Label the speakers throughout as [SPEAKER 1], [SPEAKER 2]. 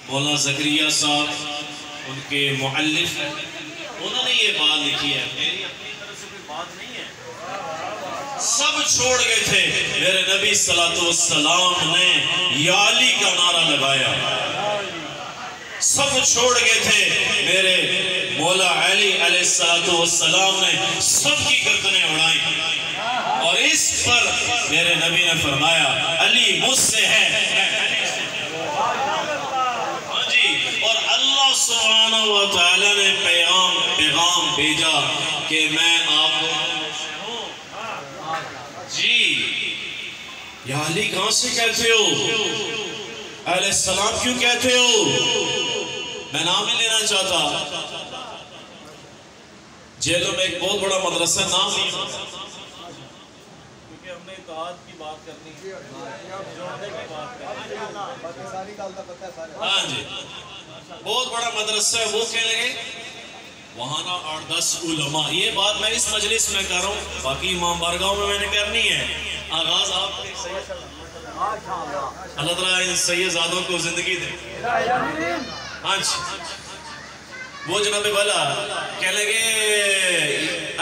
[SPEAKER 1] मौलाना ज़करिया साहब उनके मुअल्लिफ हैं, उन्होंने ये बात लिखी है, मेरी अपनी तरफ से कोई बात नहीं है। सब छोड़ गए थे, मेरे नबी सल्लल्लाहु अलैहि वसल्लम ने या अली का नारा लगाया। सब छोड़ गए थे, मेरे मौला अली अलैहिस्सलातु वस्सलाम ने सबकी गर्दनें उड़ाई। और इस पर मेरे नबी ने फरमाया अली मुझसे है। हाँ जी, और अल्लाह सुब्हानहू व तआला ने पैगाम भेजा कि मैं आपको जी या अली कहां से कहते हो, अलैहिस्सलाम क्यों कहते हो? मैं नाम नहीं लेना चाहता, जेलों में एक बहुत बड़ा मदरसा, नाम नहीं, क्योंकि हमने इत्तेहाद की बात करनी है, जोड़ने की बात करनी है। हाँ जी, बहुत बड़ा मदरसा है, वो कह लगे वहाँ ना 8-10 उलमा, ये बात मैं इस मजलिस में कर रहा हूँ, बाकी इमाम बारगाह में मैंने करनी है। आगाज आप अल्लाह ताला इन सैयदादों को जिंदगी दे। हाँ जी, वो जनाबे वाला कह लगे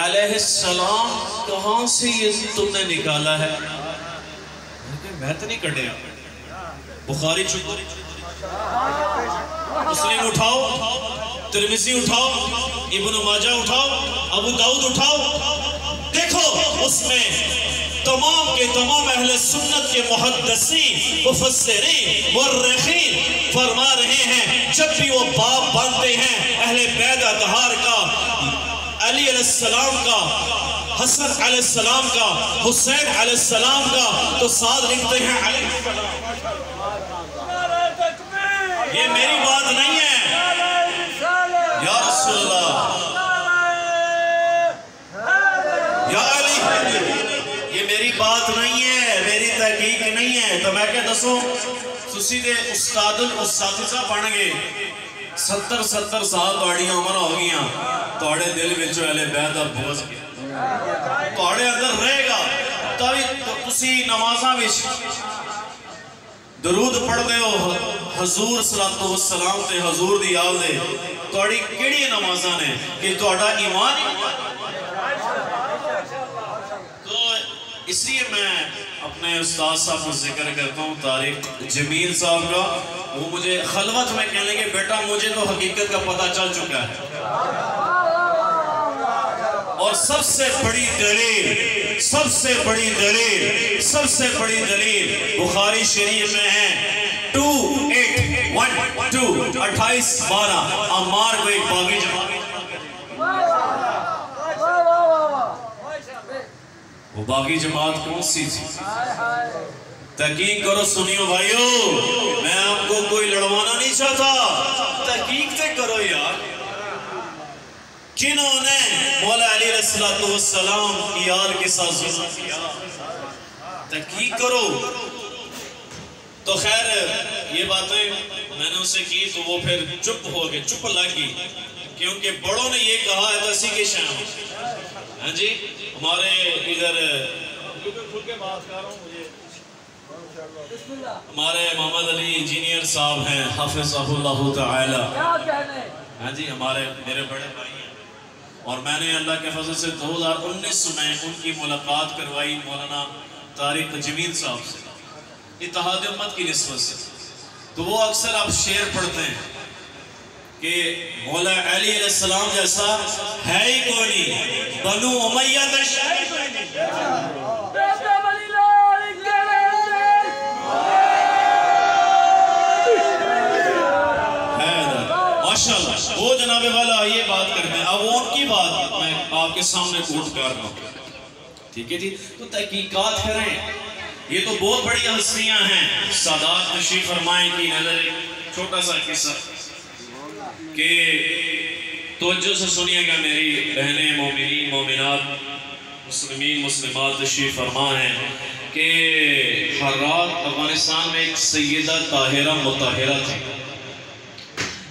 [SPEAKER 1] अलैहिस्सलाम कहाँ से ये तुमने निकाला है? मैं तो नहीं कटिया। बुखारी चुप, मुस्लिम उठाओ, तिरमिज़ी उठाओ, इब्न माजा उठाओ, अबू दाऊद उठाओ, देखो उसमें तमाम के तमाम अहले सुन्नत के मुहद्दिसीन मुफस्सिरीन मुर्रिखीन फरमा रहे हैं, जब भी वो बाप बांधते हैं अहले बैत अतहार का, अली अलैहिस्सलाम का, हसन अलैहिस्सलाम का, हुसैन अलैहिस्सलाम का, तो साथ लिखते हैं ये मेरी बात नहीं है या रसूलल्लाह या अली, ये मेरी बात नहीं है, मेरी तहकीक नहीं है। तो मैं क्या दसो, तुसी दे उस्तादुल उस्तादिज़ा बन गए, 70 साल तुहाड़ियां उम्र हो गई, तुहाड़े दिल विच अहले बैत दा बोझ तुहाड़े अंदर रहेगा, तभी तुसी नमाज़ां विच दरूद पढ़दे हो हजूर सल्लल्लाहु अलैहि वसल्लम ते हजूर दी याद दे, तुहाड़ी किहड़ी नमाज़ां ने कि तुहाड़ा ईमान। तो इसलिए मैं अपने उस्ताद साहब को जिक्र करता हूँ, तारिक जमील साहब का। वो मुझे खलवत में कहने लगे बेटा मुझे तो हकीकत का पता चल चुका है, और सबसे बड़ी दलील, सबसे बड़ी दलील, सबसे बड़ी दलील बुखारी शरीफ में है 2812 28-12 अम्मार को एक बागी जमात, वो बागी जमात कौन सी थी? तहकीक करो, सुनियो भाइयों, मैं आपको कोई लड़वाना नहीं चाहता, तहकीक से करो यार। जिन्होंने मौला अली अलैहिस्सलातु वस्सलाम की याद के साथ जुल्म किया, तहकीक करो। तो खैर ये बातें मैंने उनसे की तो वो फिर चुप हो गए, चुप लग गई, क्योंकि बड़ों ने ये कहा है तसी के शाम। हाँ जी, हमारे इधर हमारे मोहम्मद अली इंजीनियर साहब हैं, हाफिज़हुल्लाहु तआला। हाँ जी, हमारे मेरे बड़े भाई हैं, और मैंने अल्लाह के फजल से 2019 में उनकी मुलाकात करवाई मौलाना तारिक जमील साहब से, इत्तेहाद उम्मत की निस्बत से। तो वो अक्सर आप शेर पढ़ते हैं कि मौला अली अलैहिस्सलाम जैसा है ही कोई नहीं, बनु उमय्या माशाअल्लाह। वो जनाबे वाला ये बात करते हैं, अब वो उनकी बात मैं आपके सामने कोट कर रहा हूँ, ठीक है जी। तो तहकीकात करें, ये तो बहुत बड़ी हस्तियां हैं। सादात तशरीफ फरमाएं की नजर, छोटा सा किस्सा कि तवज्जो से सुनिएगा मेरी बहनें मोमिनीन मोमिनात मुस्लिमीन मुस्लिमात तशरीफ फरमा हैं कि हर रात अफगानिस्तान में एक सैयदा ताहिरा मुताहिरा थी,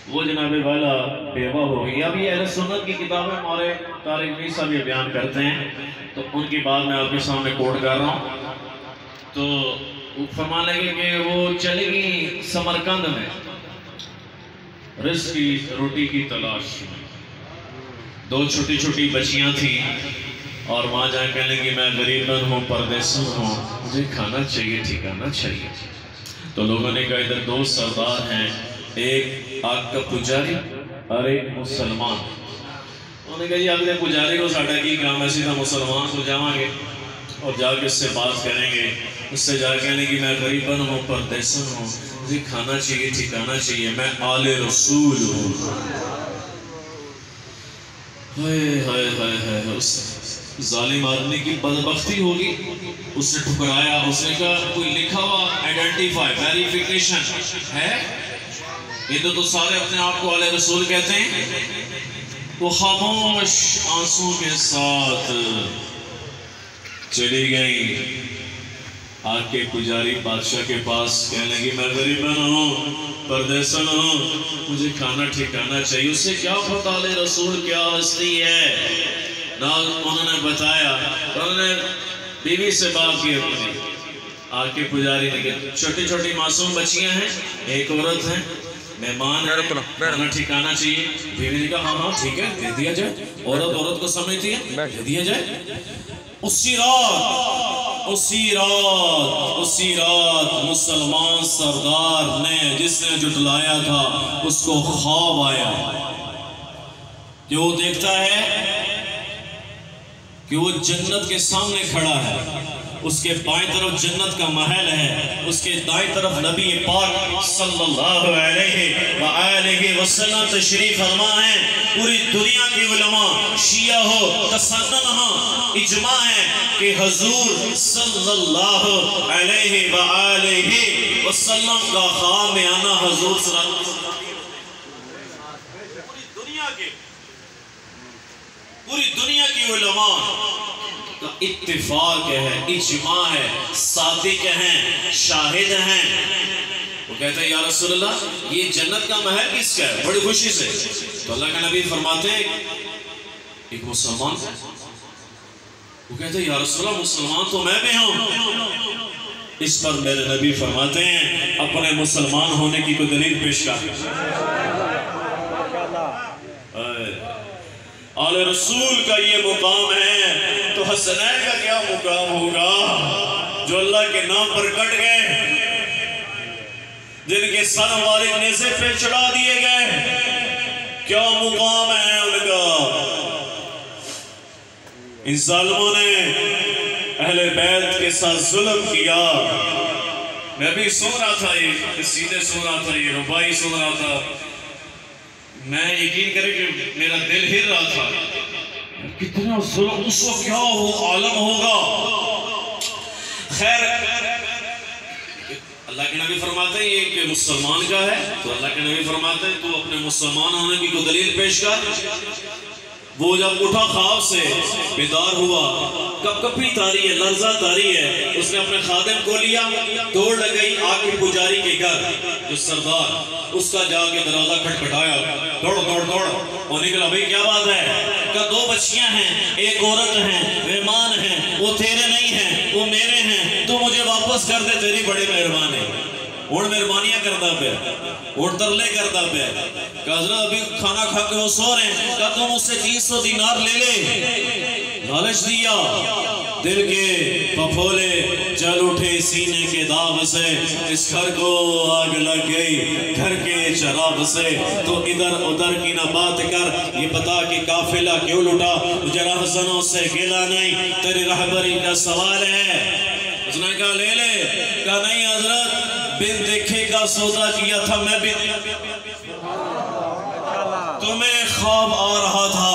[SPEAKER 1] वो जनाबे वाला बेवा हो गई। अभी अहले सुन्नत की किताबें हमारे तारिक मीर साहब ये बयान करते हैं, तो उनकी बात मैं आपके सामने कोट कर रहा हूँ। तो फरमान लगे कि वो चली गई समरकंद में, रिज़्क़ की रोटी की तलाश में। दो छोटी छोटी बच्चियां थीं और माँ जाए कहने लगी मैं गरीबन हूँ, परदेसन हूँ, मुझे खाना चाहिए, ठिकाना चाहिए। तो लोगों ने कहा इधर दो सरदार हैं, एक आग का पुजारी और एक मुसलमान। उन्होंने कहा जी अगले पुजारी को साढ़ा की काम है, सीधा मुसलमान को जावांगे और जाके उससे बात करेंगे। उससे जाके कहने की मैं गरीबन हूँ, परदेसन हूँ, मुझे खाना चाहिए, ठिकाना चाहिए, मैं आले रसूल हूँ। हाय हाय हाय हाय, उस जालिम आदमी की बदबख्ती होगी, उसने ठुकराया। उसने कहा कोई लिखा हुआ आइडेंटिफाई वेरिफिकेशन है? ये तो सारे अपने आप को आले रसूल कहते हैं। वो खामोश आंसू के साथ चली गई। आके पुजारी बादशाह के पास कहने लगी मैं गरीबन हूँ, परदेसन हूँ, मुझे खाना ठिकाना चाहिए। उसे क्या पता आले रसूल क्या हस्ती है ना। उन्होंने बताया, उन्होंने बीवी से बात की अपनी। आके पुजारी ने कहा छोटी छोटी मासूम बच्चियां हैं, एक औरत है, मेहमान है, खाना ठिकाना चाहिए। बीवी ने कहा हाँ हाँ ठीक है, दे दिया जाए। औरत को समझती है, दे दिया जाए। उसी रात मुसलमान सरदार ने, जिसने जुटलाया था, उसको ख्वाब आया कि वो देखता है कि वो जन्नत के सामने खड़ा है। उसके बाएं तरफ जन्नत का महल है, उसके दाएं तरफ नबी पाक सल्लल्लाहु अलैहि वसल्लम तशरीफ फरमा है। पूरी दुनिया के उलमा, शिया हो, तसन्नुन हो, इजमा है कि हुजूर सल्लल्लाहु अलैहि वसल्लम का ख्वाब में आना हुजूर पूरी दुनिया की उलमा का इत्तिफाक है, इजमा है, सादिक हैं, शाहिद हैं। वो कहते हैं या रसूलल्लाह ये जन्नत का महल किसका है? बड़ी खुशी से। तो अल्लाह का नबी फरमाते हैं एक मुसलमान। वो कहते हैं या रसूलल्लाह मुसलमान तो मैं भी हूँ। इस पर मेरे नबी फरमाते हैं अपने मुसलमान होने की कोई दलील पेश कर। आले रसूल का ये मुकाम है, तो हसनैन का क्या मुकाम होगा जो अल्लाह के नाम पर कट गए, जिनके सर वाले नेज़े पे चढ़ा दिए गए? क्या मुकाम है उनका? इन जालिमों ने अहले बैत के साथ जुल्म किया। मैं भी सुन रहा था, ये सीधे सुन रहा था, ये रुबाई सुन रहा था। मैं यकीन करे कि मेरा दिल हिल रहा था, कितना जुल्म उस वक्त क्या हो आलम होगा। खैर अल्लाह के नबी फरमाते हैं ये कि मुसलमान का है, तो अल्लाह के नबी फरमाते हैं तू अपने मुसलमान होने की कोई दलील पेश कर। वो जब उठा ख्वाब से, बेदार हुआ, कपकपी तारी है, लर्जा तारी है, उसने अपने खादिम को लिया, दौड़ लगाई आके पुजारी के घर, जो सरदार, उसका जाके दरवाजा खटखटाया, दौड़ दौड़ दौड़ और निकला। भाई क्या बात है? क्या दो बच्चियां हैं, एक औरत है, मेहमान है, वो तेरे नहीं है, वो मेरे हैं, तू मुझे वापस कर दे, तेरी बड़ी मेहरबानी। और मेहरबानियां करता पे और तरले करता पे। हजरत अभी खाना खा के वो सो रहे हैं, क्या तुम उससे 300 दिनार ले ले? लालच दिया, दिल के फफोले चल उठे सीने के दाग से, इस घर को आग लग गई घर के शराब से। तो इधर उधर की ना बात कर, ये बता कि काफिला क्यों लुटा, जरा हसनों से गिला नहीं, तेरी रहबरी का सवाल है। उसने कहा ले ले। कहा नहीं हजरत, बिन देखे का सौदा किया था मैं भी। तुम्हें ख्वाब आ रहा था,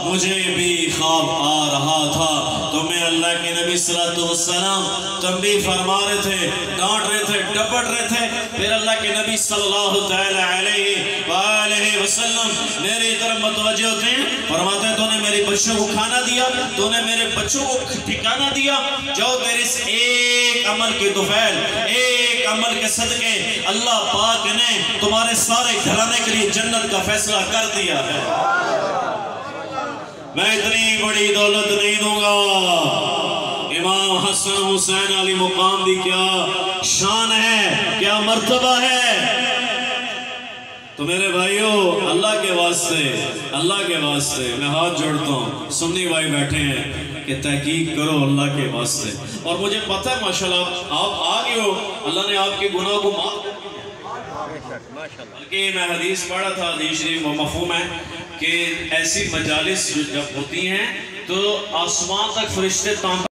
[SPEAKER 1] मुझे भी ख्वाब आ रहा था। तुम्हें अल्लाह के नबी सल्लल्लाहु अलैहि वसल्लम तंबीह फरमा रहे थे, डांट रहे थे, डपट रहे थे। फिर अल्लाह के नबी सल्लल्लाहु अलैहि वसल्लम मेरी तरफ मुतवज्जो होते हैं, फरमाते हैं तूने मेरे बच्चों को खाना दिया, तूने मेरे बच्चों को ठिकाना दिया, जाओ तेरे इस एक अमल के दुफैल, एक अमल के सदके अल्लाह पाक ने तुम्हारे सारे घराने के लिए जन्नत का फैसला कर दिया है। मैं इतनी बड़ी दौलत नहीं दूंगा। इमाम हसन हुसैन अली मुकाम दी क्या शान है, क्या मर्तबा है। तो मेरे भाइयों, अल्लाह के वास्ते मैं हाथ जोड़ता हूँ। सुन्नी भाई बैठे हैं कि तहकीक करो अल्लाह के वास्ते। और मुझे पता है माशाल्लाह आप आ गए हो, अल्लाह ने आपके गुनाह को माफ कर दिया। बल्कि मैं हदीस पढ़ा था, हदीस शरीफ मफ़हूम है कि ऐसी मजालिस जब होती हैं तो आसमान तक फरिश्ते